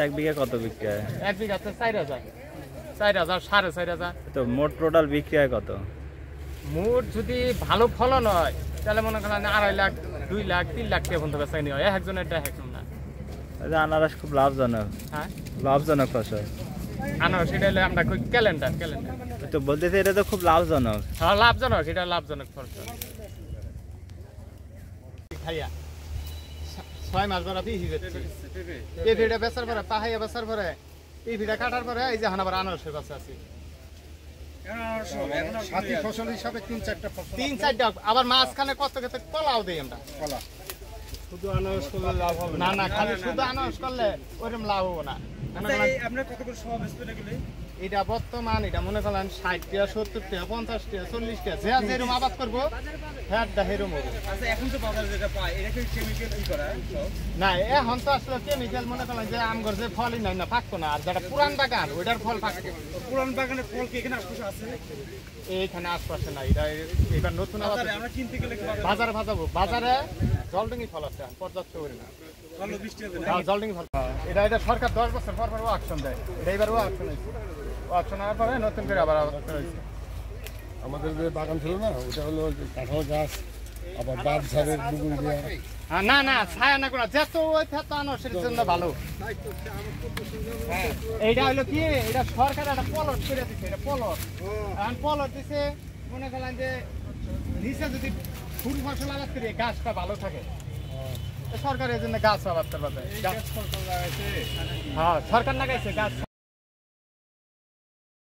এক বিঘা কত বিক্রি হয়? এক বিঘাতে 4,000 4,000 4,500 তো মোট টোটাল বিক্রি হয় কত? মোট যদি ভালো ফলন হয় তাহলে মনে করেন 2.5 লাখ 2 লাখ 3 লাখ টাকা পর্যন্ত বেচা হয় একজনের একজন না। আনারস খুব লাভজনক। হ্যাঁ লাভজনক ফসল আনারস, এটা হলে আমরা ক্যালেন্ডার তো বলতেছে এটা তো খুব লাভজনক। হ্যাঁ লাভজনক, এটা লাভজনক ফসল। খাইয়া 6 মাস ধরে বিহি বেচছি। পেঁপেটা বেচার পরে পাহাইয়া বেচার পরে পেঁপেটা কাটার পরে এই যে আবার আনারসের কাছে আছি। সাথী ফসল হিসাবে 3-4টা ফসল 3-4টা আবার মাঝখানে কত কত কলাও দেই আমরা। কলা শুধু আনারস করলে লাভ হবে না? না, খালি শুধু আনারস করলে ওরকম লাভ হবে না। আপনার কত করে সব স্প্রে গেলে এটা বর্তমান এটা মনে করেন 60 টাকা 70 টাকা 50 টাকা 40 টাকা যে যেরকম আবাদ করবো হ্যাঁ হেরম হবে। আচ্ছা এখন তো বাজারে যেটা পায় এটা কি কেমিক্যাল ই করা না এখন তো আসলে কেমিক্যাল মনে করেন যে আমগর যে ফলই নাই না পাকতো না, আর যেটা পুরান বাগান ওইটার ফল পাকতো। পুরান বাগানের ফল কি এখানে আশপাশে আছে? এইখানে আশপাশে না, এটা এবার নতুন আবাদ আমরা কিনতে গেলে বাজারে ভাজাবো। বাজারে জলডিঙি ফল আছে পর্যাপ্ত পরিমাণ ভালো বৃষ্টি হবে না? জলডিঙি ফল। এটা সরকার 10 বছর পর পর ও অকশন দেয়। এটা এবার ও অকশন হয়েছে, অকশন হওয়ার পরে নতুন করে আবার হয়েছে। আমাদের যে বাগান ছিল না ওটা হলো কাঁঠাল গাছ, আবার বাদ ঝাড়ের বুগুল দেওয়া। না না ছায়া না কোনো যেত ওই তো আনারসের জন্য ভালো। এইটা হলো কি, এটা সরকার একটা পলট করে দিচ্ছে, এটা পলট। এখন পলট দিছে মনে করেন যে নিচে যদি ফুল ফসল আবাদ করি গাছটা ভালো থাকে, সরকার এই জন্য গাছ আবাদ করবে। হ্যাঁ সরকার লাগাইছে গাছ।